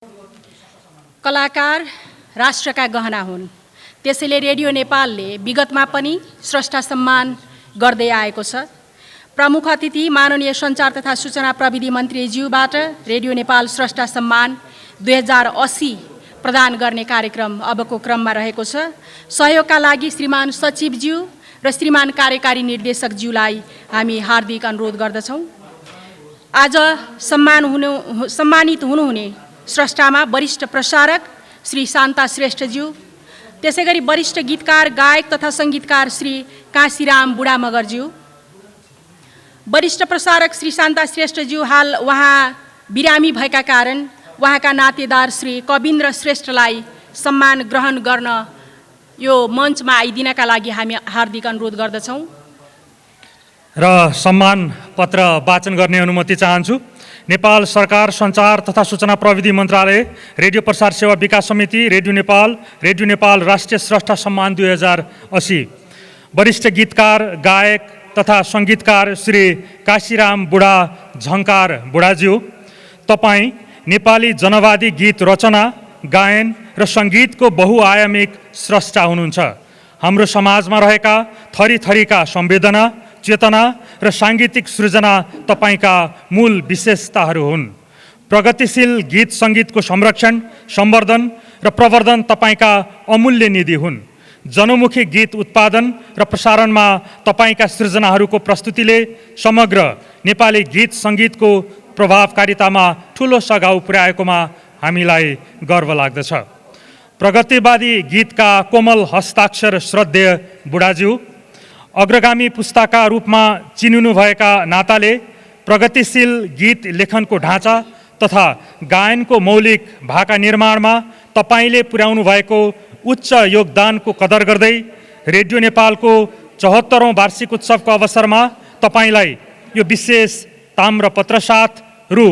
कलाकार राष्ट्रका गहना हुन्। त्यसैले रेडियो नेपालले विगतमा पनि स्रष्टा सम्मान गर्दै आएको छ। प्रमुख अतिथि माननीय सञ्चार तथा सूचना प्रविधि मन्त्रीज्यूबाट रेडियो नेपाल स्रष्टा सम्मान 2080 प्रदान गर्ने कार्यक्रम अबको क्रममा रहेको छ। सहयोगका लागि श्रीमान सचिवज्यू र श्रीमान कार्यकारी निर्देशकज्यूलाई हामी हार्दिक अनुरोध गर्दछौँ। आज सम्मानित हुनुहुने स्रष्टामा वरिष्ठ प्रसारक श्री शान्ता श्रेष्ठज्यू, त्यसैगरी वरिष्ठ गीतकार गायक तथा सङ्गीतकार श्री काशीराम बुढा मगरज्यू, वरिष्ठ प्रसारक श्री शान्ता श्रेष्ठज्यू हाल उहाँ बिरामी भएका कारण उहाँका नातेदार श्री कविन्द्र श्रेष्ठलाई सम्मान ग्रहण गर्न यो मञ्चमा आइदिनका लागि हामी हार्दिक अनुरोध गर्दछौँ र सम्मान पत्र वाचन गर्ने अनुमति चाहन्छु। नेपाल सरकार सञ्चार तथा सूचना प्रविधि मन्त्रालय, रेडियो प्रसार सेवा विकास समिति, रेडियो नेपाल राष्ट्रिय स्रष्टा सम्मान 2080 वरिष्ठ गीतकार गायक तथा सङ्गीतकार श्री काशीराम बुढा झङ्कार बुढाज्यू, तपाईँ नेपाली जनवादी गीत रचना, गायन र सङ्गीतको बहुआयामिक स्रष्टा हुनुहुन्छ। हाम्रो समाजमा रहेका थरीथरीका संवेदना, चेतना र साङ्गीतिक सृजना तपाईका मूल विशेषताहरू हुन्। प्रगतिशील गीत सङ्गीतको संरक्षण, सम्वर्धन र प्रवर्धन तपाईका अमूल्य निधि हुन्। जनमुखी गीत उत्पादन र प्रसारणमा तपाईका सृजनाहरूको प्रस्तुतिले समग्र नेपाली गीत सङ्गीतको प्रभावकारितामा ठुलो सघाउ पुर्याएकोमा हामीलाई गर्व लाग्दछ। प्रगतिवादी गीतका कोमल हस्ताक्षर श्रद्धेय बुढाज्यू, अग्रगामी पुस्ताका रूपमा चिनिनुभएका नाताले प्रगतिशील गीत लेखनको ढाँचा तथा गायनको मौलिक भाका निर्माणमा तपाईले पुर्याउनु भएको उच्च योगदानको कदर गर्दै रेडियो नेपालको 74औं वार्षिक उत्सवको अवसरमा तपाईलाई यो विशेष ताम्रपत्र साथ रु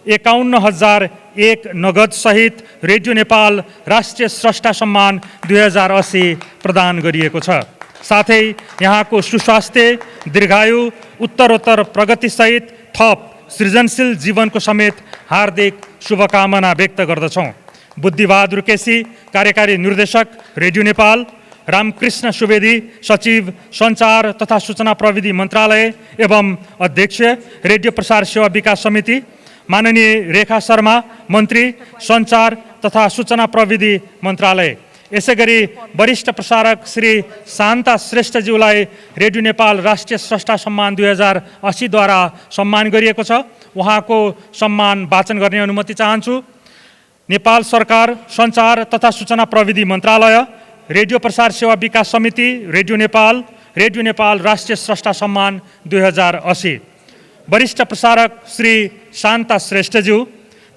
51,001 नगद सहित रेडियो नेपाल राष्ट्रिय स्रष्टा सम्मान 2080 प्रदान गरिएको छ। साथै यहाँको सुस्वास्थ्य, दीर्घायु, उत्तरोत्तर प्रगतिसहित थप सृजनशील जीवनको समेत हार्दिक शुभकामना व्यक्त गर्दछौँ। बुद्धिबहादुर केसी, कार्यकारी निर्देशक रेडियो नेपाल, रामकृष्ण सुवेदी, सचिव सञ्चार तथा सूचना प्रविधि मन्त्रालय एवं अध्यक्ष रेडियो प्रसार सेवा विकास समिति, माननीय रेखा शर्मा, मन्त्री सञ्चार तथा सूचना प्रविधि मन्त्रालय, यसैगरी वरिष्ठ प्रसारक श्री शान्ता श्रेष्ठज्यूलाई रेडियो नेपाल राष्ट्रिय स्रष्टा सम्मान 2080 द्वारा सम्मान गरिएको छ। उहाँको सम्मान वाचन गर्ने अनुमति चाहन्छु। नेपाल सरकार सञ्चार तथा सूचना प्रविधि मन्त्रालय, रेडियो प्रसार सेवा विकास समिति, रेडियो नेपाल राष्ट्रिय स्रष्टा सम्मान 2080 वरिष्ठ प्रसारक श्री शान्ता श्रेष्ठज्यू,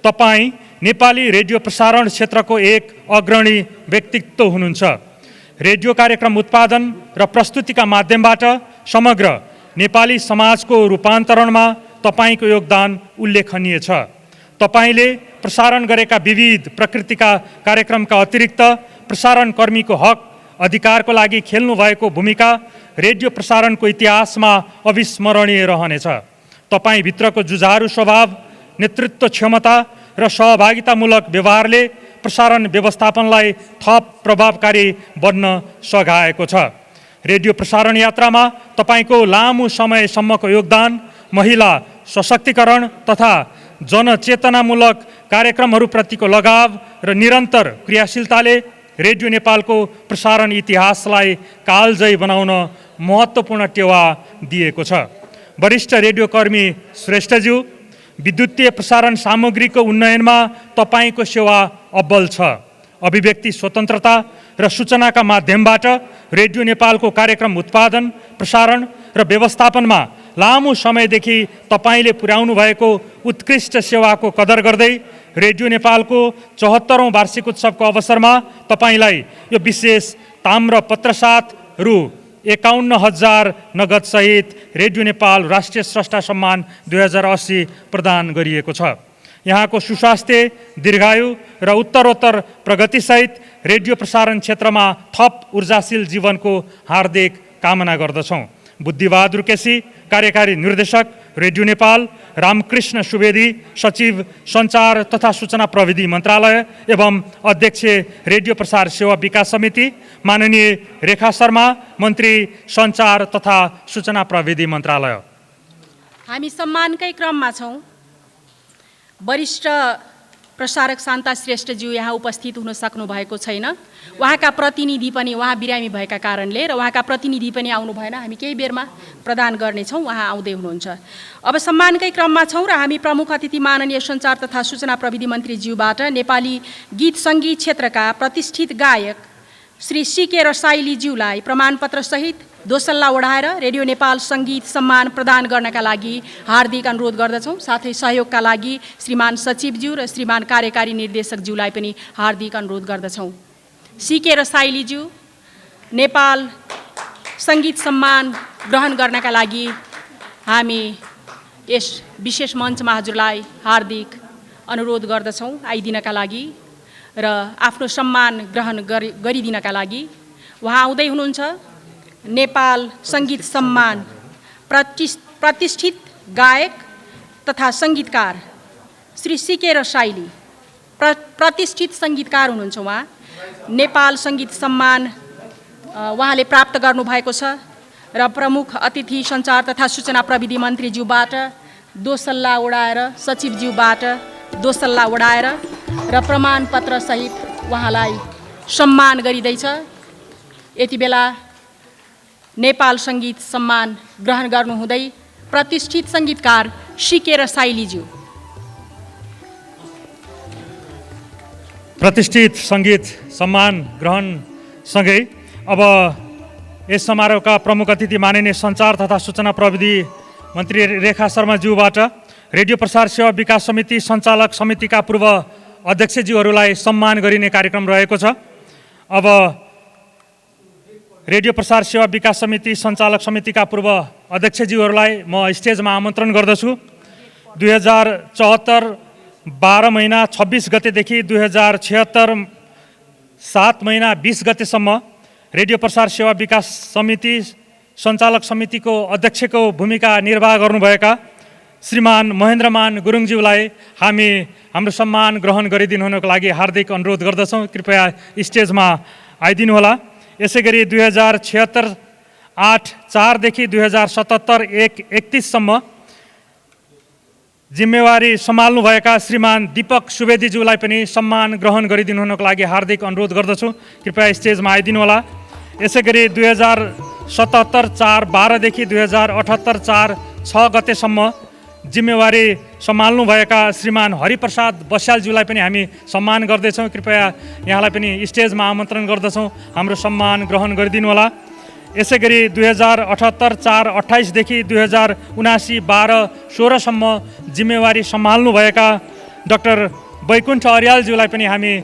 तपाईँ नेपाली रेडियो प्रसारण क्षेत्रको एक अग्रणी व्यक्तित्व हुनुहुन्छ। रेडियो कार्यक्रम उत्पादन र प्रस्तुतिका माध्यमबाट समग्र नेपाली समाजको रूपान्तरणमा तपाईको योगदान उल्लेखनीय छ। तपाईले प्रसारण गरेका विविध प्रकृतिका कार्यक्रमका अतिरिक्त प्रसारण कर्मीको हक अधिकारको लागि खेल्नुभएको भूमिका रेडियो प्रसारणको इतिहासमा अविस्मरणीय रहनेछ। तपाईभित्रको जुझारु स्वभाव, नेतृत्व क्षमता र सहभागितामूलक व्यवहारले प्रसारण व्यवस्थापनलाई थप प्रभावकारी बन्न सघाएको छ। रेडियो प्रसारण यात्रामा तपाईको लामो समयसम्मको योगदान, महिला सशक्तिकरण तथा जनचेतनामूलक कार्यक्रमहरूप्रतिको लगाव र निरन्तर क्रियाशीलताले रेडियो नेपालको प्रसारण इतिहासलाई कालजयी बनाउन महत्त्वपूर्ण टेवा दिएको छ। वरिष्ठ रेडियोकर्मी श्रेष्ठज्यू, विद्युतीय प्रसारण सामग्रीको उन्नयनमा तपाईको सेवा अब्बल छ। अभिव्यक्ति स्वतन्त्रता र सूचनाका माध्यमबाट रेडियो नेपालको कार्यक्रम उत्पादन, प्रसारण र व्यवस्थापनमा लामो समयदेखि तपाईले पुर्याउनु भएको उत्कृष्ट सेवाको कदर गर्दै रेडियो नेपालको 74औं वार्षिक उत्सवको अवसरमा तपाईलाई यो विशेष ताम्रपत्र साथ रु 51,000 नगद सहित रेडियो नेपाल राष्ट्रिय स्रष्टा सम्मान 2080 प्रदान गरिएको छ। यहाँको सुस्वास्थ्य, दीर्घायु र उत्तरोत्तर प्रगतिसहित रेडियो प्रसारण क्षेत्रमा थप ऊर्जाशील जीवनको हार्दिक कामना गर्दछौँ। बुद्धिबहादुर केसी, कार्यकारी निर्देशक रेडियो नेपाल, रामकृष्ण सुवेदी, सचिव सञ्चार तथा सूचना प्रविधि मन्त्रालय एवं अध्यक्ष रेडियो प्रसार सेवा विकास समिति, माननीय रेखा शर्मा, मन्त्री सञ्चार तथा सूचना प्रविधि मन्त्रालय। हामी सम्मानकै क्रममा छौँ। वरिष्ठ प्रसारक शान्ता श्रेष्ठज्यू यहाँ उपस्थित हुन सक्नु भएको छैन। उहाँका प्रतिनिधि पनि उहाँ बिरामी भएका कारणले र उहाँका प्रतिनिधि पनि आउनु भएन। हामी केही बेरमा प्रदान गर्नेछौँ, उहाँ आउँदै हुनुहुन्छ। अब सम्मानकै क्रममा छौँ र हामी प्रमुख अतिथि माननीय सञ्चार तथा सूचना प्रविधि मन्त्रीज्यूबाट नेपाली गीत सङ्गीत क्षेत्रका प्रतिष्ठित गायक श्री सीके रसाइलीज्यूलाई प्रमाणपत्रसहित दोसल्ला ओढाएर रेडियो नेपाल सङ्गीत सम्मान प्रदान गर्नका लागि हार्दिक अनुरोध गर्दछौँ। साथै सहयोगका लागि श्रीमान सचिवज्यू र श्रीमान कार्यकारी निर्देशकज्यूलाई पनि हार्दिक अनुरोध गर्दछौँ। सीके रसाइलीज्यू नेपाल सङ्गीत सम्मान ग्रहण गर्नका लागि हामी यस विशेष मञ्चमा हजुरलाई हार्दिक अनुरोध गर्दछौँ आइदिनका लागि र आफ्नो सम्मान ग्रहण गरिदिनका लागि। उहाँ आउँदै हुनुहुन्छ। नेपाल सङ्गीत सम्मान प्रतिष्ठित गायक तथा सङ्गीतकार श्री सीके रसाइली प्रतिष्ठित सङ्गीतकार हुनुहुन्छ। उहाँ नेपाल सङ्गीत सम्मान उहाँले प्राप्त गर्नुभएको छ र प्रमुख अतिथि सञ्चार तथा सूचना प्रविधि मन्त्रीज्यूबाट दोसल्ला ओढाएर, सचिवज्यूबाट दोसल्ला ओढाएर र प्रमाणपत्रसहित उहाँलाई सम्मान गरिँदैछ। यति बेला नेपाल सङ्गीत सम्मान ग्रहण गर्नुहुँदै प्रतिष्ठित सङ्गीतकार सीके रसाइलीज्यू। प्रतिष्ठित सङ्गीत सम्मान ग्रहण सँगै अब यस समारोहका प्रमुख अतिथि माननीय सञ्चार तथा सूचना प्रविधि मन्त्री रेखा शर्माज्यूबाट रेडियो प्रसार सेवा विकास समिति सञ्चालक समितिका पूर्व अध्यक्षज्यूहरूलाई सम्मान गरिने कार्यक्रम रहेको छ। अब रेडियो प्रसार सेवा विकास समिति सञ्चालक समितिका पूर्व अध्यक्षज्यूहरूलाई म स्टेजमा आमन्त्रण गर्दछु। 2074 12 महिना 26 गतेदेखि 2076 7 महिना 20 गतेसम्म रेडियो प्रसार सेवा विकास समिति सञ्चालक समितिको अध्यक्षको भूमिका निर्वाह गर्नुभएका श्रीमान महेन्द्रमान गुरुङज्यूलाई हामी हाम्रो सम्मान ग्रहण गरिदिनुहुनको लागि हार्दिक अनुरोध गर्दछौँ। कृपया स्टेजमा आइदिनुहोला। यसै गरी 2076 8/4 देखि 2077 1/31 सम्म जिम्मेवारी सम्हाल्नुभएका श्रीमान दीपक सुवेदीज्यूलाई पनि सम्मान ग्रहण गरिदिनुहुनको लागि हार्दिक अनुरोध गर्दछु। कृपया स्टेजमा आइदिनुहोला। यसै गरी 2077 4/12 देखि 2078 4/6 गतेसम्म जिम्मेवारी सम्हाल्नुभएका श्रीमान हरिप्रसाद बस्यालज्यूलाई पनि हामी सम्मान गर्दैछौँ। कृपया यहाँलाई पनि स्टेजमा आमन्त्रण गर्दछौँ, हाम्रो सम्मान ग्रहण गरिदिनुहोला। यसै गरी 2078 4/28 देखि 2079 12/16 सम्म जिम्मेवारी सम्हाल्नुभएका डाक्टर बैकुण्ठ अर्यालज्यूलाई पनि हामी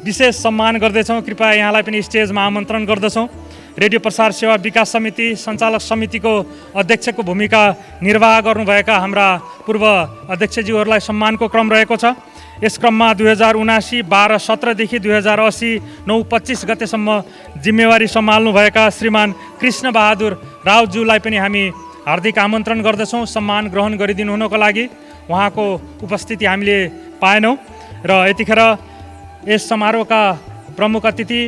विशेष सम्मान गर्दैछौँ। कृपया यहाँलाई पनि स्टेजमा आमन्त्रण गर्दछौँ। रेडियो प्रसार सेवा विकास समिति सञ्चालक समितिको अध्यक्षको भूमिका निर्वाह गर्नुभएका हाम्रा पूर्व अध्यक्षज्यूहरूलाई सम्मानको क्रम रहेको छ। यस क्रममा 2079 12/17 देखि 2080 9/25 गतेसम्म जिम्मेवारी सम्हाल्नुभएका श्रीमान कृष्ण बहादुर राउतज्यूलाई पनि हामी हार्दिक आमन्त्रण गर्दछौँ सम्मान ग्रहण गरिदिनुहुनको लागि। उहाँको उपस्थिति हामीले पाएनौँ र यतिखेर यस समारोहका प्रमुख अतिथि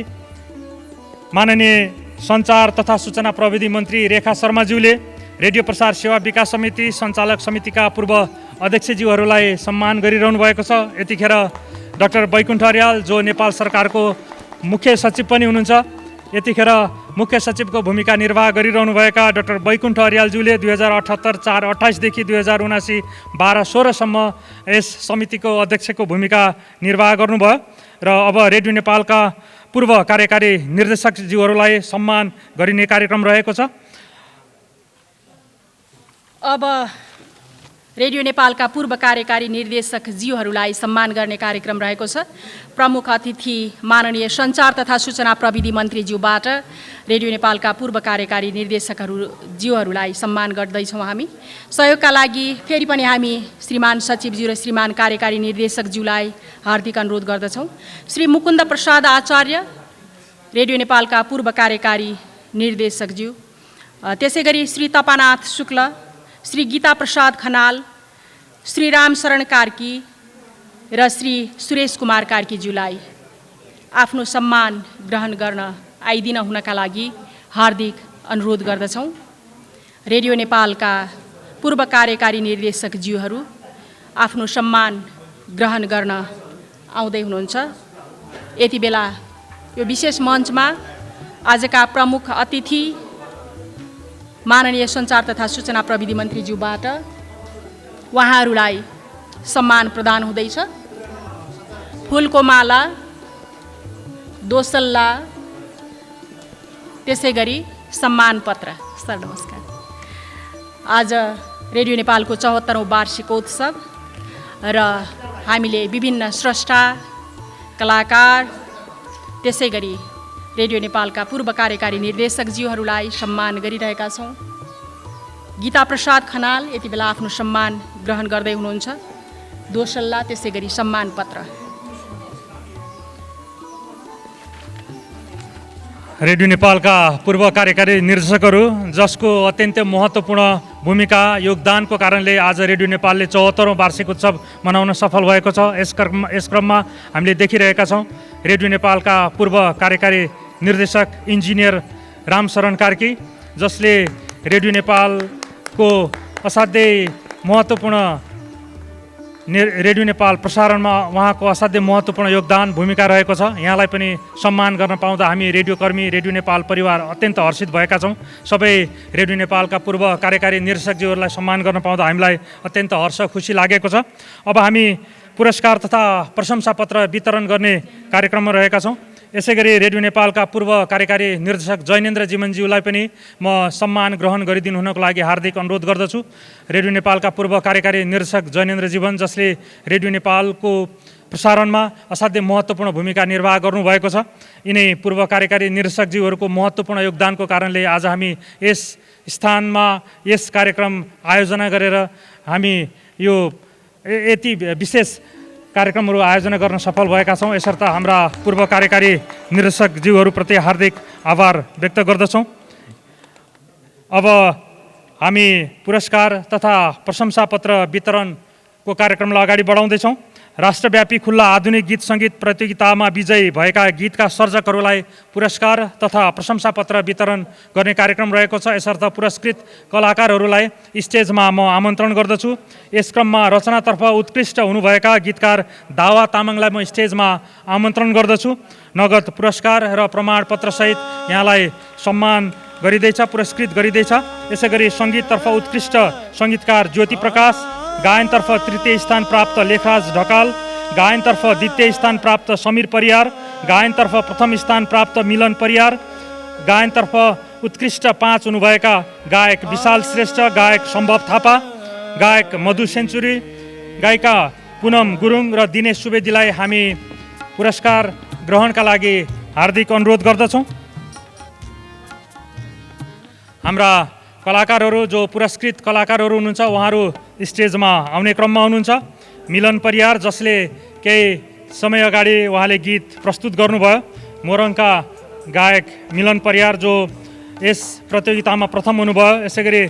माननीय सञ्चार तथा सूचना प्रविधि मन्त्री रेखा शर्माज्यूले रेडियो प्रसार सेवा विकास समिति सञ्चालक समितिका पूर्व अध्यक्षज्यूहरूलाई सम्मान गरिरहनु भएको छ। यतिखेर डाक्टर बैकुण्ठ अर्याल जो नेपाल सरकारको मुख्य सचिव पनि हुनुहुन्छ, यतिखेर मुख्य सचिवको भूमिका निर्वाह गरिरहनुभएका डाक्टर बैकुण्ठ अर्यालज्यूले 2078 4/28 देखि 2079 12/16 सम्म यस समितिको अध्यक्षको भूमिका निर्वाह गर्नुभयो र अब रेडियो नेपालका पूर्व कार्यकारी निर्देशकज्यूहरूलाई सम्मान गरिने कार्यक्रम रहेको छ। अब रेडियो नेपालका पूर्व कार्यकारी निर्देशकज्यूहरूलाई सम्मान गर्ने कार्यक्रम रहेको छ। प्रमुख अतिथि माननीय सञ्चार तथा सूचना प्रविधि मन्त्रीज्यूबाट रेडियो नेपालका पूर्व कार्यकारी निर्देशकज्यूहरूलाई सम्मान गर्दैछौँ हामी। सहयोगका लागि फेरि पनि हामी श्रीमान सचिवज्यू र श्रीमान कार्यकारी निर्देशकज्यूलाई हार्दिक अनुरोध गर्दछौँ। श्री मुकुन्द प्रसाद आचार्य रेडियो नेपालका पूर्व कार्यकारी निर्देशकज्यू, त्यसै गरी श्री तपानाथ शुक्ल, श्री गीता प्रसाद खनाल, श्री रामशरण कार्की र श्री सुरेश कुमार कार्कीज्यूलाई आफ्नो सम्मान ग्रहण गर्न आइदिन हुनका लागि हार्दिक अनुरोध गर्दछौँ। रेडियो नेपालका पूर्व कार्यकारी निर्देशकज्यूहरू आफ्नो सम्मान ग्रहण गर्न आउँदै हुनुहुन्छ। यति बेला यो विशेष मञ्चमा आजका प्रमुख अतिथि माननीय सञ्चार तथा सूचना प्रविधि मन्त्रीज्यूबाट उहाँहरूलाई सम्मान प्रदान हुँदैछ। फुलको माला, दोसल्ला, त्यसै गरी सम्मान पत्र। सर नमस्कार। आज रेडियो नेपालको 74औं वार्षिकोत्सव र हामीले विभिन्न स्रष्टा, कलाकार, त्यसै गरी रेडियो नेपालका पूर्व कार्यकारी निर्देशकज्यूहरूलाई सम्मान गरिरहेका छौँ। गीता प्रसाद खनाल यति बेला आफ्नो सम्मान ग्रहण गर्दै हुनुहुन्छ। दोसल्ला, त्यसै गरी सम्मान पत्र। रेडियो नेपालका पूर्व कार्यकारी निर्देशकहरू जसको अत्यन्तै महत्त्वपूर्ण भूमिका योगदानको कारणले आज रेडियो नेपालले 74औं वार्षिक उत्सव मनाउन सफल भएको छ। यस क्रममा हामीले देखिरहेका छौँ रेडियो नेपालका पूर्व कार्यकारी निर्देशक इन्जिनियर रामशरण कार्की, जसले रेडियो नेपालको असाध्यै महत्त्वपूर्ण रेडियो नेपाल प्रसारणमा उहाँको असाध्यै महत्त्वपूर्ण योगदान भूमिका रहेको छ। यहाँलाई पनि सम्मान गर्न पाउँदा हामी रेडियोकर्मी, रेडियो नेपाल परिवार अत्यन्त हर्षित भएका छौँ। सबै रेडियो नेपालका पूर्व कार्यकारी निर्देशकज्यूहरूलाई सम्मान गर्न पाउँदा हामीलाई अत्यन्त हर्ष, खुसी लागेको छ। अब हामी पुरस्कार तथा प्रशंसापत्र वितरण गर्ने कार्यक्रममा रहेका छौँ। यसै गरी रेडियो नेपालका पूर्व कार्यकारी निर्देशक जैनेन्द्र जीवनज्यूलाई पनि म सम्मान ग्रहण गरिदिनु हुनको लागि हार्दिक अनुरोध गर्दछु। रेडियो नेपालका पूर्व कार्यकारी निर्देशक जैनेन्द्र जीवन, जसले रेडियो नेपालको प्रसारणमा असाध्यै महत्त्वपूर्ण भूमिका निर्वाह गर्नुभएको छ। यिनै पूर्व कार्यकारी निर्देशकज्यूहरूको महत्त्वपूर्ण योगदानको कारणले आज हामी यस स्थानमा यस कार्यक्रम आयोजना गरेर हामी यो यति विशेष कार्यक्रमहरू आयोजना गर्न सफल भएका छौँ। यसर्थ हाम्रा पूर्व कार्यकारी निर्देशकज्यूहरूप्रति हार्दिक आभार व्यक्त गर्दछौँ। अब हामी पुरस्कार तथा प्रशंसापत्र वितरणको कार्यक्रमलाई अगाडि बढाउँदैछौँ। राष्ट्रव्यापी खुल्ला आधुनिक गीत सङ्गीत प्रतियोगितामा विजयी भएका गीतका सर्जकहरूलाई पुरस्कार तथा प्रशंसापत्र वितरण गर्ने कार्यक्रम रहेको छ। यसर्थ पुरस्कृत कलाकारहरूलाई स्टेजमा म आमन्त्रण गर्दछु। यस क्रममा रचनातर्फ उत्कृष्ट हुनुभएका गीतकार दावा तामाङलाई म स्टेजमा आमन्त्रण गर्दछु। नगद पुरस्कार र प्रमाणपत्रसहित यहाँलाई सम्मान गरिँदैछ, पुरस्कृत गरिँदैछ। यसै गरी सङ्गीततर्फ उत्कृष्ट सङ्गीतकार ज्योति प्रकाश, गायनतर्फ तृतीय स्थान प्राप्त लेखराज ढकाल, गायनतर्फ द्वितीय स्थान प्राप्त समीर परियार, गायनतर्फ प्रथम स्थान प्राप्त मिलन परियार, गायनतर्फ उत्कृष्ट 5 हुनुभएका गायक विशाल श्रेष्ठ, गायक सम्भव थापा, गायक मधु सेन्चुरी, गायिका पुनम गुरुङ र दिनेश सुवेदीलाई हामी पुरस्कार ग्रहणका लागि हार्दिक अनुरोध गर्दछौँ। हाम्रा कलाकारहरू जो पुरस्कृत कलाकारहरू हुनुहुन्छ उहाँहरू स्टेजमा आउने क्रममा हुनुहुन्छ। मिलन परियार, जसले केही समय अगाडि उहाँले गीत प्रस्तुत गर्नुभयो। मोरङका गायक मिलन परियार जो यस प्रतियोगितामा प्रथम हुनुभयो। यसै गरी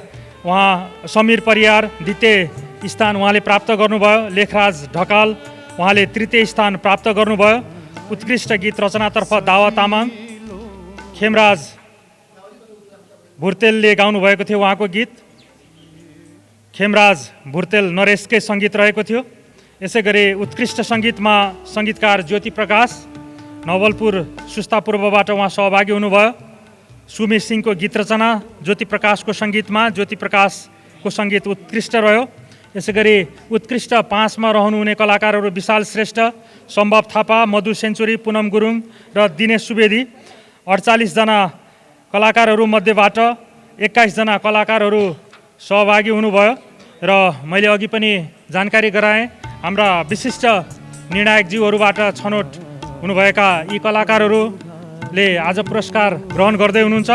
उहाँ समीर परियार द्वितीय स्थान उहाँले प्राप्त गर्नुभयो। लेखराज ढकाल उहाँले तृतीय स्थान प्राप्त गर्नुभयो। उत्कृष्ट गीत रचनातर्फ दावा तामाङ, खेमराज भुर्तेलले गाउनुभएको थियो उहाँको गीत। खेमराज भुर्तेल नरेशकै सङ्गीत रहेको थियो। यसै गरी उत्कृष्ट सङ्गीतमा सङ्गीतकार ज्योति प्रकाश, नवलपुर सुस्ता पूर्वबाट उहाँ सहभागी हुनुभयो। सुमेश सिंहको गीत रचना, ज्योति प्रकाशको सङ्गीतमा ज्योति प्रकाशको सङ्गीत उत्कृष्ट रह्यो। यसै गरी उत्कृष्ट 5 मा रहनुहुने कलाकारहरू विशाल श्रेष्ठ, सम्भव थापा, मधु सेन्चुरी, पुनम गुरुङ र दिनेश सुवेदी। 48 जना कलाकारहरू मध्येबाट 21 जना कलाकारहरू सहभागी हुनुभयो। र मैले अघि पनि जानकारी गराएँ, हाम्रा विशिष्ट निर्णायकज्यूहरूबाट छनौट हुनुभएका यी कलाकारहरूले आज पुरस्कार ग्रहण गर्दै हुनुहुन्छ।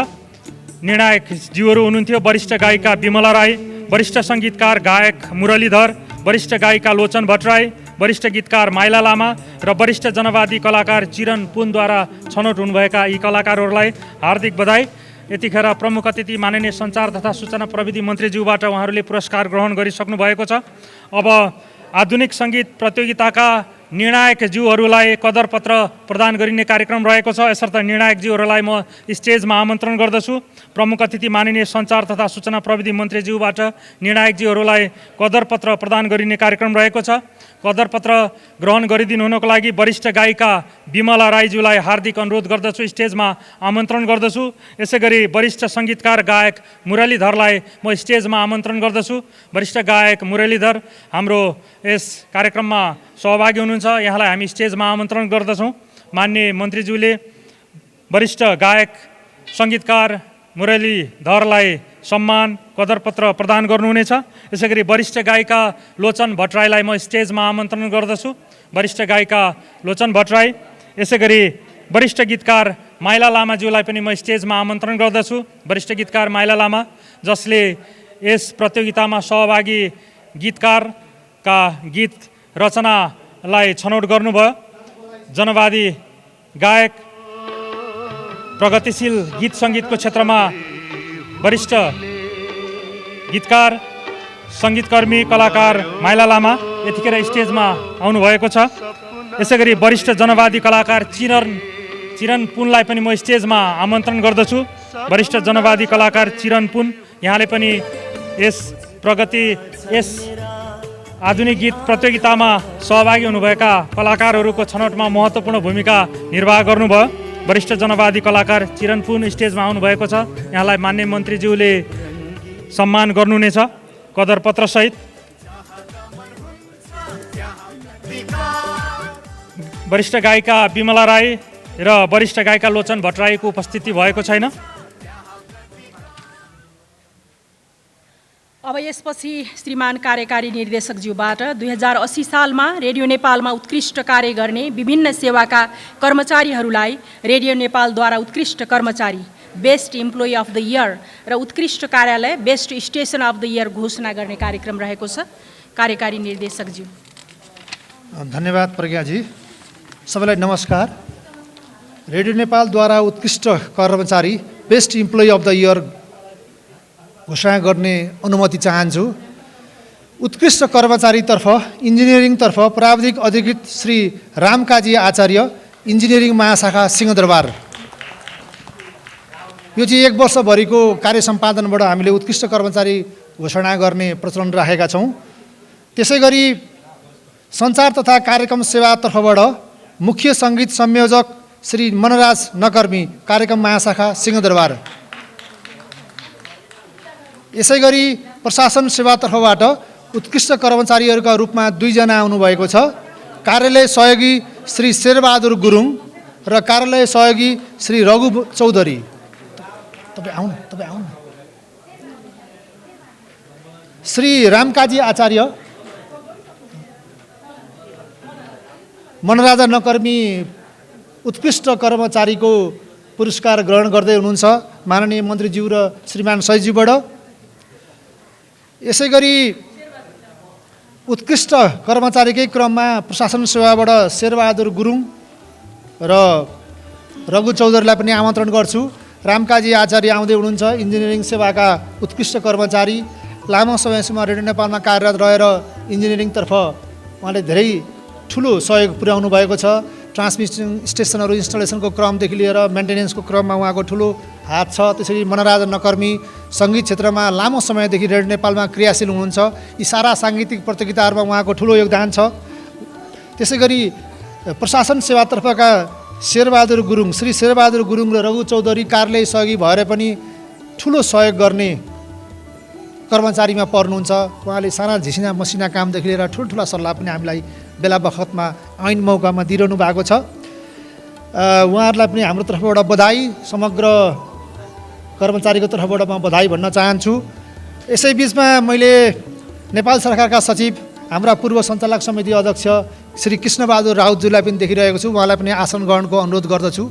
निर्णायकज्यूहरू हुनुहुन्थ्यो वरिष्ठ गायिका विमला राई, वरिष्ठ सङ्गीतकार गायक मुरलीधर, वरिष्ठ गायिका लोचन भट्टराई, वरिष्ठ गीतकार माइला लामा र वरिष्ठ जनवादी कलाकार चिरन पुनद्वारा छनौट हुनुभएका यी कलाकारहरूलाई हार्दिक बधाई। यतिखेर प्रमुख अतिथि माननीय सञ्चार तथा सूचना प्रविधि मन्त्रीज्यूबाट उहाँहरूले पुरस्कार ग्रहण गरिसक्नु भएको छ। अब आधुनिक सङ्गीत प्रतियोगिताका निर्णायकज्यूहरूलाई कदरपत्र प्रदान गरिने कार्यक्रम रहेको छ। यसर्थ निर्णायकज्यूहरूलाई म स्टेजमा आमन्त्रण गर्दछु। प्रमुख अतिथि माननीय सञ्चार तथा सूचना प्रविधि मन्त्रीज्यूबाट निर्णायकज्यूहरूलाई कदरपत्र प्रदान गरिने कार्यक्रम रहेको छ। कदरपत्र ग्रहण गरिदिनु हुनको लागि वरिष्ठ गायिका विमला राईज्यूलाई हार्दिक अनुरोध गर्दछु, स्टेजमा आमन्त्रण गर्दछु। यसै गरी वरिष्ठ सङ्गीतकार गायक मुरलीधरलाई म स्टेजमा आमन्त्रण गर्दछु। वरिष्ठ गायक मुरलीधर हाम्रो यस कार्यक्रममा सहभागी हुनुहुन्छ, यहाँलाई हामी स्टेजमा आमन्त्रण गर्दछौँ। माननीय मन्त्रीज्यूले वरिष्ठ गायक सङ्गीतकार मुरलीधरलाई सम्मान कदरपत्र प्रदान गर्नुहुनेछ। यसै गरी वरिष्ठ गायिका लोचन भट्टराईलाई म स्टेजमा आमन्त्रण गर्दछु। वरिष्ठ गायिका लोचन भट्टराई, यसै गरी वरिष्ठ गीतकार माइला लामाज्यूलाई पनि म स्टेजमा आमन्त्रण गर्दछु। वरिष्ठ गीतकार माइला लामा, जसले यस प्रतियोगितामा सहभागी गीतकारका गीत रचनालाई छनौट गर्नुभयो। जनवादी गायक, प्रगतिशील गीत सङ्गीतको क्षेत्रमा वरिष्ठ गीतकार, सङ्गीतकर्मी, कलाकार माइला लामा यतिखेर स्टेजमा आउनुभएको छ। यसै गरी वरिष्ठ जनवादी कलाकार चिरन पुनलाई पनि म स्टेजमा आमन्त्रण गर्दछु। वरिष्ठ जनवादी कलाकार चिरन पुन, यहाँले पनि यस आधुनिक गीत प्रतियोगितामा सहभागी हुनुभएका कलाकारहरूको छनौटमा महत्त्वपूर्ण भूमिका निर्वाह गर्नुभयो। वरिष्ठ जनवादी कलाकार चिरन पुन स्टेजमा आउनुभएको छ। यहाँलाई माननीय मन्त्रीज्यूले सम्मान गर्नुहुनेछ कदरपत्रसहित। वरिष्ठ गायिका विमला राई र वरिष्ठ गायिका लोचन भट्टराईको उपस्थिति भएको छैन। अब यसपछि श्रीमान कार्यकारी निर्देशकज्यूबाट 2080 सालमा रेडियो नेपालमा उत्कृष्ट कार्य गर्ने विभिन्न सेवाका कर्मचारीहरूलाई रेडियो नेपालद्वारा उत्कृष्ट कर्मचारी best employee of the year र उत्कृष्ट कार्यालय best station of the year घोषणा गर्ने कार्यक्रम रहेको छ। कार्यकारी निर्देशकज्यू। धन्यवाद प्रज्ञाजी। सबैलाई नमस्कार। रेडियो नेपालद्वारा उत्कृष्ट कर्मचारी best employee of the year घोषणा गर्ने अनुमति चाहन्छु। उत्कृष्ट कर्मचारीतर्फ इन्जिनियरिङतर्फ प्राविधिक अधिकृत श्री रामकाजी आचार्य, इन्जिनियरिङ महाशाखा सिंहदरबार। यो चाहिँ 1 वर्षभरिको कार्य सम्पादनबाट हामीले उत्कृष्ट कर्मचारी घोषणा गर्ने प्रचलन राखेका छौँ। त्यसै गरी सञ्चार तथा कार्यक्रम सेवातर्फबाट मुख्य सङ्गीत संयोजक श्री मनराज नकर्मी, कार्यक्रम महाशाखा सिंहदरबार। यसै गरी प्रशासन सेवातर्फबाट उत्कृष्ट कर्मचारीहरूका रूपमा 2 जना आउनुभएको छ। कार्यालय सहयोगी श्री शेरबहादुर गुरुङ र कार्यालय सहयोगी श्री रघु चौधरी। तपाईँ आउनु। श्री रामकाजी आचार्य, मनराजा नकर्मी उत्कृष्ट कर्मचारीको पुरस्कार ग्रहण गर्दै हुनुहुन्छ माननीय मन्त्रीज्यू र श्रीमान सहितज्यूबाट। यसै गरी उत्कृष्ट कर्मचारीकै क्रममा प्रशासन सेवाबाट शेरबहादुर गुरुङ र रघु चौधरीलाई पनि आमन्त्रण गर्छु। रामकाजी आचार्य आउँदै हुनुहुन्छ, इन्जिनियरिङ सेवाका उत्कृष्ट कर्मचारी, लामो समयसम्म रेडियो नेपालमा कार्यरत रहेर इन्जिनियरिङतर्फ उहाँले धेरै ठुलो सहयोग पुर्याउनु भएको छ। ट्रान्समिसन स्टेसनहरू इन्स्टलेसनको क्रमदेखि लिएर मेन्टेनेन्सको क्रममा उहाँको ठुलो हात छ। त्यसरी मनराजा नकर्मी सङ्गीत क्षेत्रमा लामो समयदेखि रेडियो नेपालमा क्रियाशील हुनुहुन्छ। यी सारा साङ्गीतिक प्रतियोगिताहरूमा उहाँको ठुलो योगदान छ। त्यसै गरी प्रशासन सेवातर्फका शेरबहादुर गुरुङ, श्री शेरबहादुर गुरुङ र रघु चौधरी कार्यालय सहयोगी भएर पनि ठुलो सहयोग गर्ने कर्मचारीमा पर्नुहुन्छ। उहाँले साना झिसिना मसिना कामदेखि लिएर ठुल्ठुला सल्लाह पनि हामीलाई बेला बखतमा ऐन मौकामा दिइरहनु भएको छ। उहाँहरूलाई पनि हाम्रो तर्फबाट बधाई, समग्र कर्मचारीको तर्फबाट म बधाई भन्न चाहन्छु। यसै बिचमा मैले नेपाल सरकारका सचिव, हाम्रा पूर्व सञ्चालक समिति अध्यक्ष श्री कृष्णबहादुर राउतज्यूलाई पनि देखिरहेको छु। उहाँलाई पनि आसन ग्रहणको अनुरोध गर्दछु।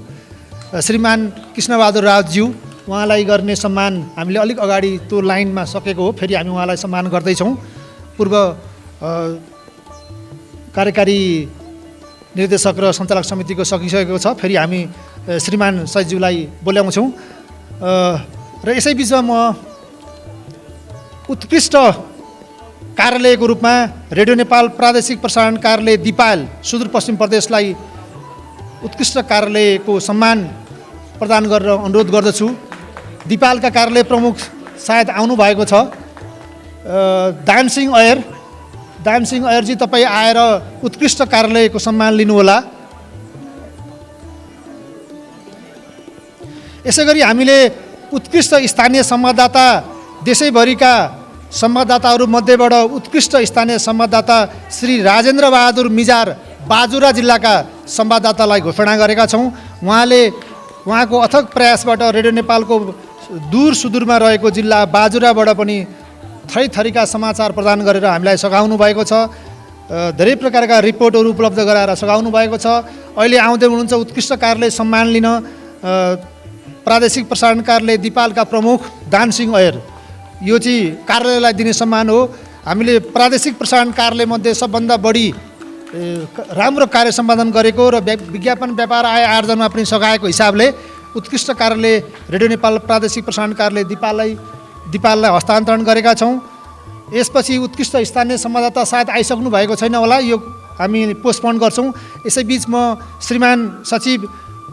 श्रीमान कृष्णबहादुर राउतज्यू, उहाँलाई गर्ने सम्मान हामीले अलिक अगाडि त्यो लाइनमा सकेको हो, फेरि हामी उहाँलाई सम्मान गर्दैछौँ। पूर्व कार्यकारी निर्देशक र सञ्चालक समितिको सकिसकेको छ, फेरि हामी श्रीमान सचिवज्यूलाई बोलाउँछौँ। र यसै बिचमा म उत्कृष्ट कार्यालयको रूपमा रेडियो नेपाल प्रादेशिक प्रसारण कार्यालय दिपायल सुदूरपश्चिम प्रदेशलाई उत्कृष्ट कार्यालयको सम्मान प्रदान गरेर अनुरोध गर्दछु। दिपायलका कार्यालय प्रमुख सायद आउनुभएको छ, दानसिंह अयरजी, तपाईँ आएर उत्कृष्ट कार्यालयको सम्मान लिनुहोला। यसै गरी हामीले उत्कृष्ट स्थानीय संवाददाता, देशैभरिका संवाददाताहरू मध्येबाट उत्कृष्ट स्थानीय संवाददाता श्री राजेन्द्र बहादुर मिजार बाजुरा जिल्लाका संवाददातालाई घोषणा गरेका छौँ। उहाँको अथक प्रयासबाट रेडियो नेपालको दूर सुदूरमा रहेको जिल्ला बाजुराबाट पनि थरीथरीका समाचार प्रदान गरेर हामीलाई सघाउनु भएको छ। धेरै प्रकारका रिपोर्टहरू उपलब्ध गराएर सघाउनु भएको छ। अहिले आउँदै हुनुहुन्छ उत्कृष्ट कार्यालय सम्मान लिन प्रादेशिक प्रसारण कार्यालय दिपालका प्रमुख दानसिंह अयर। यो चाहिँ कार्यालयलाई दिने सम्मान हो। हामीले प्रादेशिक प्रसारण कार्यालयमध्ये सबभन्दा बढी राम्रो कार्य सम्पादन गरेको र विज्ञापन व्यापार आय आर्जनमा पनि सघाएको हिसाबले उत्कृष्ट कार्यालय रेडियो नेपाल प्रादेशिक प्रसारण कार्यालय दिपाललाई हस्तान्तरण गरेका छौँ। यसपछि उत्कृष्ट स्थानीय संवाददाता सायद आइसक्नु भएको छैन होला, यो हामी पोस्टपोन गर्छौँ। यसैबिच म श्रीमान सचिव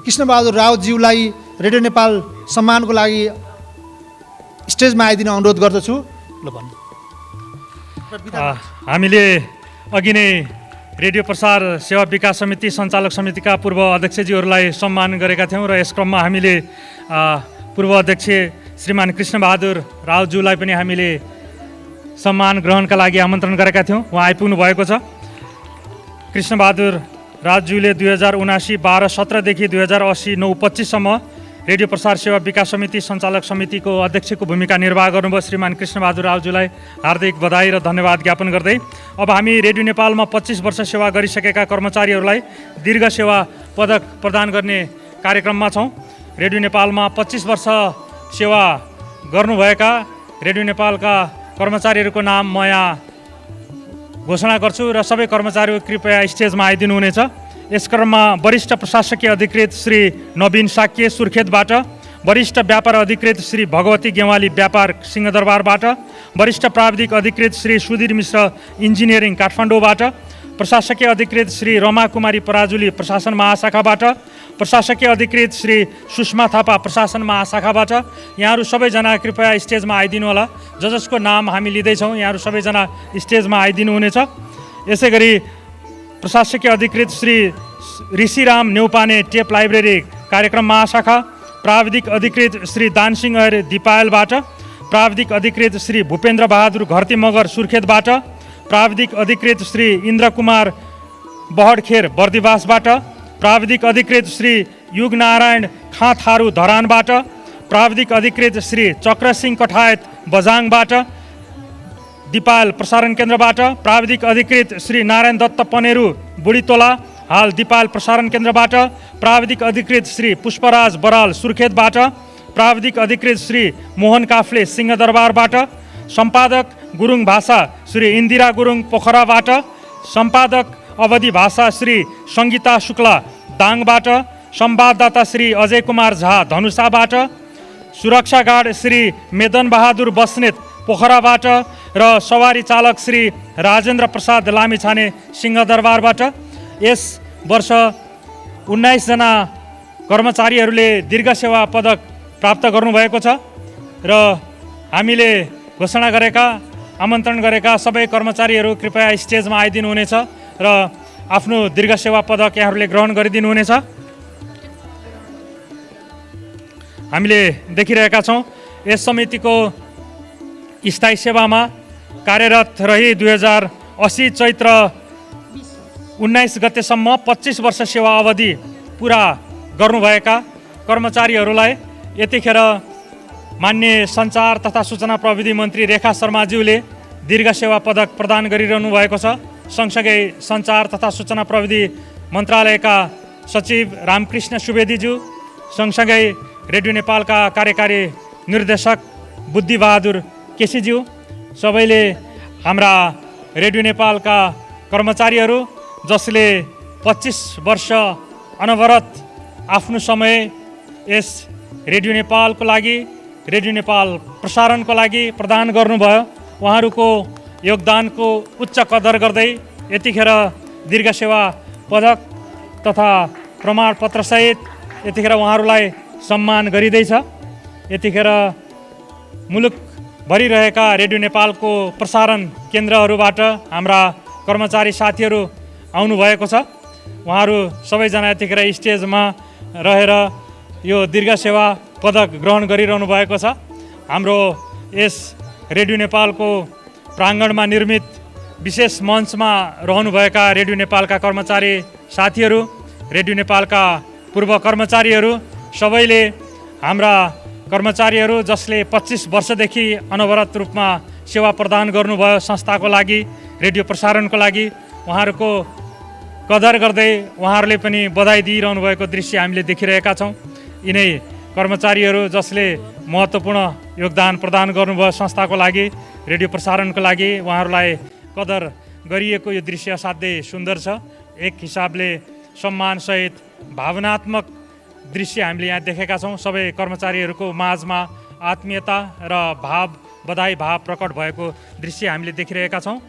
कृष्णबहादुर राउतज्यूलाई रेडियो नेपाल सम्मानको लागि स्टेजमा आइदिन अनुरोध गर्दछु। ल भन्नु। हामीले अघि नै रेडियो प्रसार सेवा विकास समिति सञ्चालक समितिका पूर्व अध्यक्षज्यूहरूलाई सम्मान गरेका थियौँ र यस क्रममा हामीले पूर्व अध्यक्ष श्रीमान कृष्णबहादुर राउतज्यूलाई पनि हामीले सम्मान ग्रहणका लागि आमन्त्रण गरेका थियौँ। उहाँ आइपुग्नु भएको छ। कृष्णबहादुर राउतज्यूले 2079 12-17 देखि 2080 9-25सम्म रेडियो प्रसार सेवा विकास समिति सञ्चालक समितिको अध्यक्षको भूमिका निर्वाह गर्नुभयो। श्रीमान कृष्णबहादुर राउतज्यूलाई हार्दिक बधाई र धन्यवाद ज्ञापन गर्दै अब हामी रेडियो नेपालमा 25 वर्ष सेवा गरिसकेका कर्मचारीहरूलाई दीर्घ सेवा पदक प्रदान गर्ने कार्यक्रममा छौँ। रेडियो नेपालमा 25 वर्ष सेवा गर्नुभएका रेडियो नेपालका कर्मचारीहरूको नाम म यहाँ घोषणा गर्छु र सबै कर्मचारीहरू कृपया स्टेजमा आइदिनु हुनेछ। यस क्रममा वरिष्ठ प्रशासकीय अधिकृत श्री नवीन साक्य सुर्खेतबाट, वरिष्ठ व्यापार अधिकृत श्री भगवती गेवाली व्यापार सिंहदरबारबाट, वरिष्ठ प्राविधिक अधिकृत श्री सुधीर मिश्र इन्जिनियरिङ काठमाडौँबाट, प्रशासकीय अधिकृत श्री रमा कुमारी पराजुली प्रशासन महाशाखाबाट, प्रशासकीय अधिकृत श्री सुषमा थापा प्रशासन महाशाखाबाट यहाँहरू सबैजना कृपया स्टेजमा आइदिनु होला। जसको नाम हामी लिँदैछौँ यहाँहरू सबैजना स्टेजमा आइदिनु हुनेछ। यसै गरी प्रशासकीय अधिकृत श्री ऋषिराम नेउपाने टेप लाइब्रेरी कार्यक्रम महाशाखा, प्राविधिक अधिकृत श्री दानसिंह अयर दिपायलबाट, प्राविधिक अधिकृत श्री भूपेन्द्र बहादुर घरती मगर सुर्खेतबाट, प्राविधिक अधिकृत श्री इन्द्र कुमार बहडखेर बर्दिवासबाट, प्राविधिक अधिकृत श्री युगनारायण खाँ थारू धरानबाट, प्राविधिक अधिकृत श्री चक्रसिंह कठायत बझाङबाट, दिपायल प्रसारण केन्द्रबाट, प्राविधिक अधिकृत श्री नारायण दत्त पनेरू बुढीतोला हाल दिपायल प्रसारण केन्द्रबाट, प्राविधिक अधिकृत श्री पुष्पराज बराल सुर्खेतबाट, प्राविधिक अधिकृत श्री मोहन काफ्ले सिंहदरबारबाट, सम्पादक गुरुङ भाषा श्री इन्दिरा गुरुङ पोखराबाट, सम्पादक अवधि भाषा श्री सङ्गीता शुक्ला दाङबाट, संवाददाता श्री अजय कुमार झा धनुषाबाट, सुरक्षा गार्ड श्री मेदन बहादुर बस्नेत पोखराबाट र सवारी चालक श्री राजेन्द्र प्रसाद लामिछाने सिंहदरबारबाट। यस वर्ष 19 जना कर्मचारीहरूले दीर्घ सेवा पदक प्राप्त गर्नुभएको छ र हामीले घोषणा गरेका आमन्त्रण गरेका सबै कर्मचारीहरू कृपया स्टेजमा आइदिनु हुनेछ र आफ्नो दीर्घ सेवा पदक यहाँहरूले ग्रहण गरिदिनु हुनेछ। हामीले देखिरहेका छौँ यस समितिको स्थायी सेवामा कार्यरत रही 2080 चैत्र 19 गतेसम्म 25 वर्ष सेवा अवधि पुरा गर्नुभएका कर्मचारीहरूलाई यतिखेर मान्य सञ्चार तथा सूचना प्रविधि मन्त्री रेखा शर्माज्यूले दीर्घ सेवा पदक प्रदान गरिरहनु भएको छ। सँगसँगै सञ्चार तथा सूचना प्रविधि मन्त्रालयका सचिव रामकृष्ण सुवेदीज्यू, सँगसँगै रेडियो नेपालका कार्यकारी निर्देशक बुद्धिबहादुर केसीज्यू, सबैले हाम्रा रेडियो नेपालका कर्मचारीहरू जसले 25 वर्ष अनवरत आफ्नो समय यस रेडियो नेपालको लागि, रेडियो नेपाल प्रसारणको लागि प्रदान गर्नुभयो। उहाँहरूको योगदानको उच्च कदर गर्दै यतिखेर दीर्घ सेवा पदक तथा प्रमाणपत्रसहित यतिखेर उहाँहरूलाई सम्मान गरिँदैछ। यतिखेर मुलुकभरि रहेका रेडियो नेपालको प्रसारण केन्द्रहरूबाट हाम्रा कर्मचारी साथीहरू आउनुभएको छ। उहाँहरू सबैजना यतिखेर स्टेजमा रहेर यो दीर्घ सेवा पदक ग्रहण गरिरहनु भएको छ। हाम्रो यस रेडियो नेपालको प्राङ्गणमा निर्मित विशेष मञ्चमा रहनुभएका रेडियो नेपालका कर्मचारी साथीहरू, रेडियो नेपालका पूर्व कर्मचारीहरू सबैले हाम्रा कर्मचारीहरू जसले 25 वर्षदेखि अनवरत रूपमा सेवा प्रदान गर्नुभयो संस्थाको लागि, रेडियो प्रसारणको लागि, उहाँहरूको कदर गर्दै उहाँहरूले पनि बधाई दिइरहनु भएको दृश्य हामीले देखिरहेका छौँ। यिनै कर्मचारीहरू जसले महत्त्वपूर्ण योगदान प्रदान गर्नुभयो संस्थाको लागि, रेडियो प्रसारणको लागि, उहाँहरूलाई कदर गरिएको यो दृश्य असाध्यै सुन्दर छ। एक हिसाबले सम्मानसहित भावनात्मक दृश्य हामीले यहाँ देखेका छौँ। सबै कर्मचारीहरूको माझमा आत्मीयता र बधाई भाव प्रकट भएको दृश्य हामीले देखिरहेका छौँ।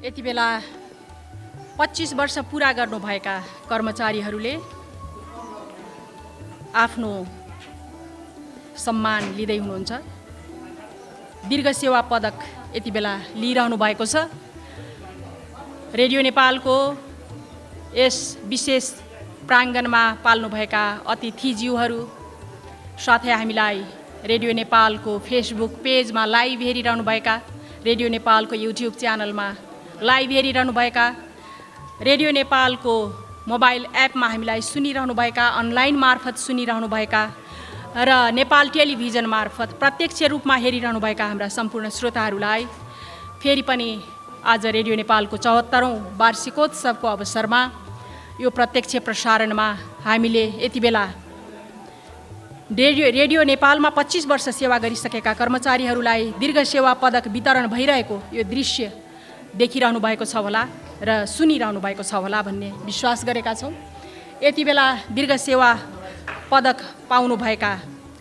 यति बेला 25 वर्ष पुरा गर्नुभएका कर्मचारीहरूले आफ्नो सम्मान लिँदै हुनुहुन्छ। दीर्घ सेवा पदक यति बेला लिइरहनु भएको छ। रेडियो नेपालको यस विशेष प्राङ्गणमा पाल्नुभएका अतिथिज्यूहरू, साथै हामीलाई रेडियो नेपालको फेसबुक पेजमा लाइभ हेरिरहनुभएका, रेडियो नेपालको युट्युब च्यानलमा लाइभ हेरिरहनुभएका, रेडियो नेपालको मोबाइल एपमा हामीलाई सुनिरहनुभएका, अनलाइन मार्फत सुनिरहनुभएका र नेपाल टेलिभिजन मार्फत प्रत्यक्ष रूपमा हेरिरहनुभएका हाम्रा सम्पूर्ण श्रोताहरूलाई फेरि पनि आज रेडियो नेपालको 74औं वार्षिकोत्सवको अवसरमा यो प्रत्यक्ष प्रसारणमा हामीले यति बेला रेडियो नेपालमा 25 वर्ष सेवा गरिसकेका कर्मचारीहरूलाई दीर्घ सेवा पदक वितरण भइरहेको यो दृश्य देखिरहनु भएको छ होला र सुनिरहनु भएको छ होला भन्ने विश्वास गरेका छौँ। यति बेला दीर्घ सेवा पदक पाउनुभएका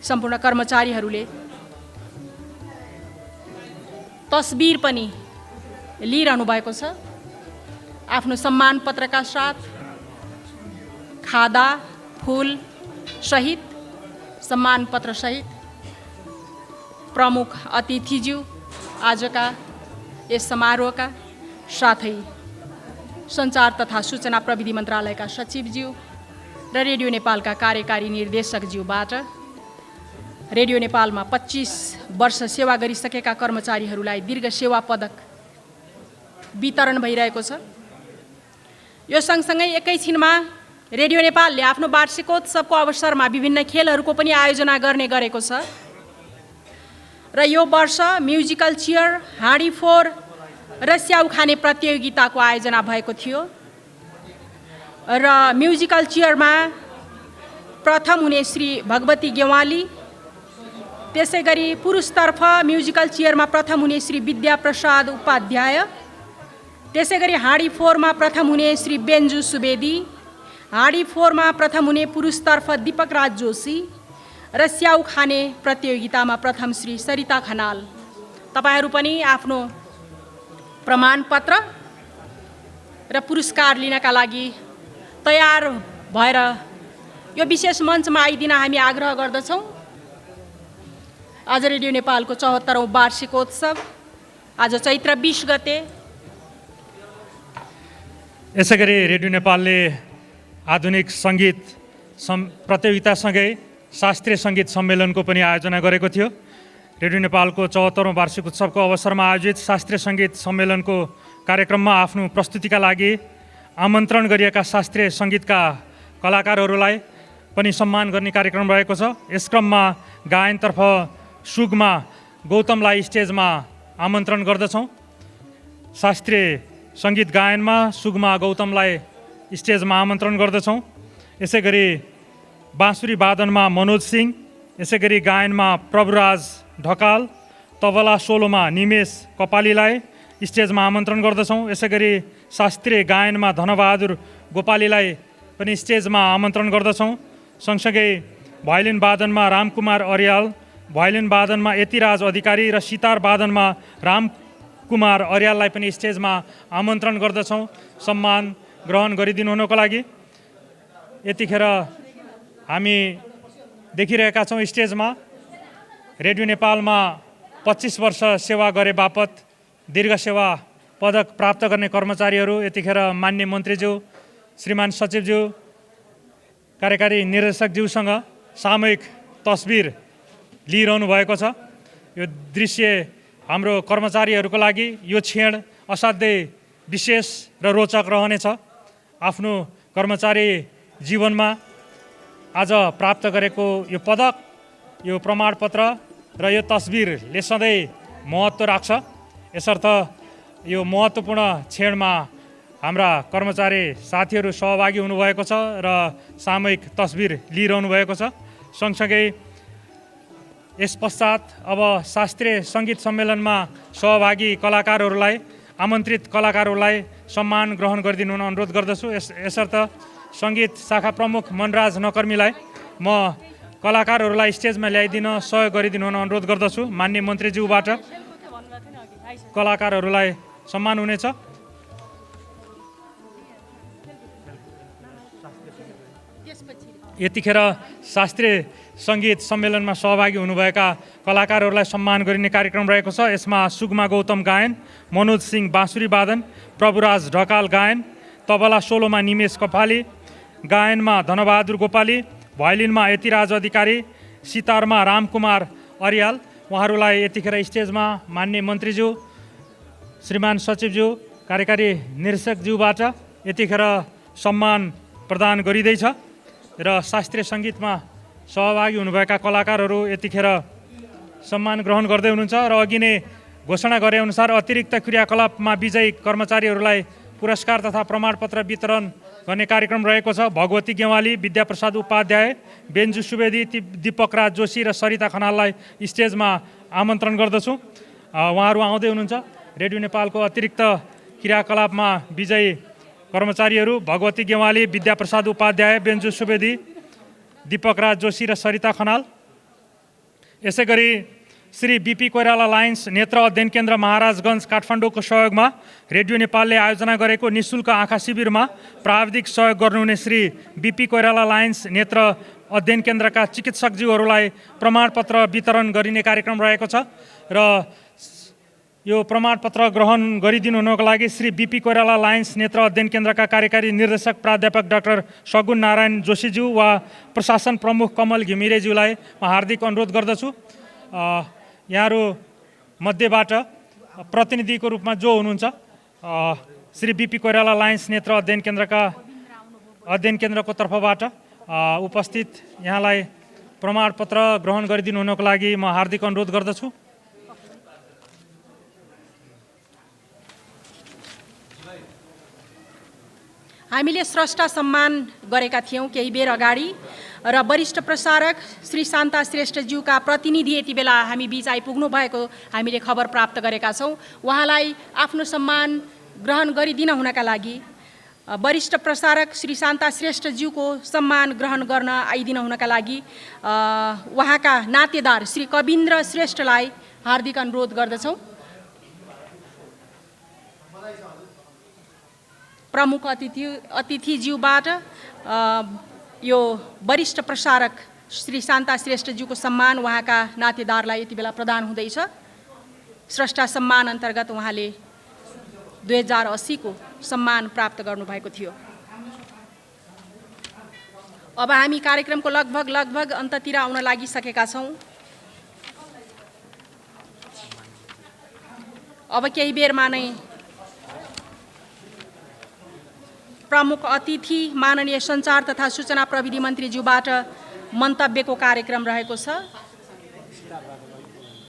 सम्पूर्ण कर्मचारीहरूले तस्बिर पनि लिइरहनु भएको छ। आफ्नो सम्मान पत्रका साथ खादा फूल सहित, सम्मान पत्र सहित प्रमुख अतिथिज्यू आजका यस समारोहका, साथै सञ्चार तथा सूचना प्रविधि मन्त्रालयका सचिवज्यू र रेडियो नेपालका कार्यकारी निर्देशकज्यूबाट रेडियो नेपालमा 25 वर्ष सेवा गरिसकेका कर्मचारीहरूलाई दीर्घ सेवा पदक वितरण भइरहेको छ। यो सँगसँगै एकैछिनमा रेडियो नेपालले आफ्नो वार्षिकोत्सवको अवसरमा विभिन्न खेलहरूको पनि आयोजना गर्ने गरेको छ र यो वर्ष म्युजिकल चेयर, हाँडी फोर र स्याउ खाने प्रतियोगिताको आयोजना भएको थियो र म्युजिकल चेयरमा प्रथम हुने श्री भगवती गेवाली, त्यसै गरी पुरुषतर्फ म्युजिकल चेयरमा प्रथम हुने श्री विद्याप्रसाद उपाध्याय, त्यसै गरी हाँडी फोरमा प्रथम हुने श्री बेन्जु सुवेदी, हाँडी फोरमा प्रथम हुने पुरुषतर्फ दीपक राज जोशी र स्याउ खाने प्रतियोगितामा प्रथम श्री सरिता खनाल। तपाईहरू पनि आफ्नो प्रमाणपत्र र पुरस्कार लिनका लागि तयार भएर यो विशेष मञ्चमा आइदिन हामी आग्रह गर्दछौँ। आज रेडियो नेपालको 74औं वार्षिकोत्सव आज चैत्र 20 गते। यसै गरी रेडियो नेपालले आधुनिक सङ्गीत प्रतियोगितासँगै शास्त्रीय सङ्गीत सम्मेलनको पनि आयोजना गरेको थियो। रेडियो नेपालको 74औं वार्षिक उत्सवको अवसरमा आयोजित शास्त्रीय सङ्गीत सम्मेलनको कार्यक्रममा आफ्नो प्रस्तुतिका लागि आमन्त्रण गरिएका शास्त्रीय सङ्गीतका कलाकारहरूलाई पनि सम्मान गर्ने कार्यक्रम रहेको छ। यस क्रममा गायनतर्फ सुगमा गौतमलाई स्टेजमा आमन्त्रण गर्दछौँ। शास्त्रीय सङ्गीत गायनमा सुगमा गौतमलाई स्टेजमा आमन्त्रण गर्दछौँ। यसै गरी बाँसुरी वादनमा मनोज सिंह, यसै गरी गायनमा प्रभुराज ढकाल, तबला सोलोमा निमेश कपालीलाई स्टेजमा आमन्त्रण गर्दछौँ। यसै गरी शास्त्रीय गायनमा धनबहादुर गोपालीलाई पनि स्टेजमा आमन्त्रण गर्दछौँ। सँगसँगै भायोलिन वादनमा रामकुमार अर्याल, भायोलिन वादनमा यतिराज अधिकारी र सितार वादनमा रामकुमार अर्याललाई पनि स्टेजमा आमन्त्रण गर्दछौँ सम्मान ग्रहण गरिदिनु हुनको लागि। यतिखेर हामी देखिरहेका छौँ स्टेजमा रेडियो नेपालमा 25 वर्ष सेवा गरे बापत दीर्घ सेवा पदक प्राप्त गर्ने कर्मचारीहरू यतिखेर मान्य मन्त्रीज्यू, श्रीमान सचिवज्यू, कार्यकारी निर्देशकज्यूसँग सामूहिक तस्बिर लिइरहनु भएको छ। यो दृश्य हाम्रो कर्मचारीहरूको लागि यो क्षण असाध्यै विशेष र रोचक रहनेछ। आफ्नो कर्मचारी जीवनमा आज प्राप्त गरेको यो पदक, यो प्रमाणपत्र र यो तस्बिरले सधैँ महत्त्व राख्छ। यसर्थ यो महत्त्वपूर्ण क्षणमा हाम्रा कर्मचारी साथीहरू सहभागी हुनुभएको छ र सामूहिक तस्बिर लिइरहनु भएको छ। सँगसँगै यस पश्चात अब शास्त्रीय सङ्गीत सम्मेलनमा सहभागी कलाकारहरूलाई, आमन्त्रित कलाकारहरूलाई सम्मान ग्रहण गरिदिनु हुन अनुरोध गर्दछु। यसर्थ सङ्गीत शाखा प्रमुख मनराज नकर्मीलाई म कलाकारहरूलाई स्टेजमा ल्याइदिन सहयोग गरिदिनु हुन अनुरोध गर्दछु। मान्य मन्त्रीज्यूबाट कलाकारहरूलाई सम्मान हुनेछ। यतिखेर शास्त्रीय सङ्गीत सम्मेलनमा सहभागी हुनुभएका कलाकारहरूलाई सम्मान गरिने कार्यक्रम रहेको छ। यसमा सुगमा गौतम गायन, मनोज सिंह बाँसुरी वादन, प्रभुराज ढकाल गायन, तबला सोलोमा निमेश कपाली, गायनमा धनबहादुर गोपाली, भायोलिनमा यतिराज अधिकारी, सितारमा रामकुमार अर्याल। उहाँहरूलाई यतिखेर स्टेजमा मान्य मन्त्रीज्यू, श्रीमान सचिवज्यू, कार्यकारी निर्देशकज्यूबाट यतिखेर सम्मान प्रदान गरिँदैछ र शास्त्रीय सङ्गीतमा सहभागी हुनुभएका कलाकारहरू यतिखेर सम्मान ग्रहण गर्दै हुनुहुन्छ। र अघि नै घोषणा गरेअनुसार अतिरिक्त क्रियाकलापमा विजयी कर्मचारीहरूलाई पुरस्कार तथा प्रमाणपत्र वितरण गर्ने कार्यक्रम रहेको छ। भगवती गेवाली, विद्याप्रसाद उपाध्याय, बेन्जु सुवेदी, दीपक राज जोशी र सरिता खनाललाई स्टेजमा आमन्त्रण गर्दछु। उहाँहरू आउँदै हुनुहुन्छ। रेडियो नेपालको अतिरिक्त क्रियाकलापमा विजयी कर्मचारीहरू भगवती गेवाली, विद्याप्रसाद उपाध्याय, बेन्जु सुवेदी, दीपक राज जोशी र सरिता खनाल। यसै गरी श्री बीपी कोइराला लायन्स नेत्र अध्ययन केन्द्र महाराजगञ्ज काठमाडौँको सहयोगमा रेडियो नेपालले आयोजना गरेको निःशुल्क आँखा शिविरमा प्राविधिक सहयोग गर्नुहुने श्री बीपी कोइराला लायन्स नेत्र अध्ययन केन्द्रका चिकित्सकज्यूहरूलाई प्रमाणपत्र वितरण गरिने कार्यक्रम रहेको छ र यो प्रमाणपत्र ग्रहण गरिदिनु हुनको लागि श्री बीपी कोइराला लायन्स नेत्र अध्ययन केन्द्रका कार्यकारी निर्देशक प्राध्यापक डाक्टर सगुन नारायण जोशीज्यू वा प्रशासन प्रमुख कमल घिमिरेज्यूलाई म हार्दिक अनुरोध गर्दछु। यहाँहरू मध्येबाट प्रतिनिधिको रूपमा जो हुनुहुन्छ श्री बीपी कोइराला लायन्स नेत्र अध्ययन केन्द्रको तर्फबाट उपस्थित यहाँलाई प्रमाणपत्र ग्रहण गरिदिनु हुनको लागि म हार्दिक अनुरोध गर्दछु। हामीले स्रष्टा सम्मान गरेका थियौँ केही बेर अगाडि र वरिष्ठ प्रसारक श्री शान्ता श्रेष्ठज्यूका प्रतिनिधि यति बेला हामी बीच आइपुग्नु भएको हामीले खबर प्राप्त गरेका छौँ। उहाँलाई आफ्नो सम्मान ग्रहण गरिदिन हुनका लागि वरिष्ठ प्रसारक श्री शान्ता श्रेष्ठज्यूको सम्मान ग्रहण गर्न आइदिन हुनका लागि उहाँका नातेदार श्री कविन्द्र श्रेष्ठलाई हार्दिक अनुरोध गर्दछौँ। प्रमुख अतिथिज्यूबाट यो वरिष्ठ प्रसारक श्री शान्ता श्रेष्ठज्यूको सम्मान उहाँका नातेदारलाई यति बेला प्रदान हुँदैछ। स्रष्टा सम्मान अन्तर्गत उहाँले 2080 को सम्मान प्राप्त गर्नुभएको थियो। अब हामी कार्यक्रमको लगभग अन्ततिर आउन लागिसकेका छौँ। अब केही बेरमा नै प्रमुख अतिथि माननीय सञ्चार तथा सूचना प्रविधि मन्त्रीज्यूबाट मन्तव्यको कार्यक्रम रहेको छ।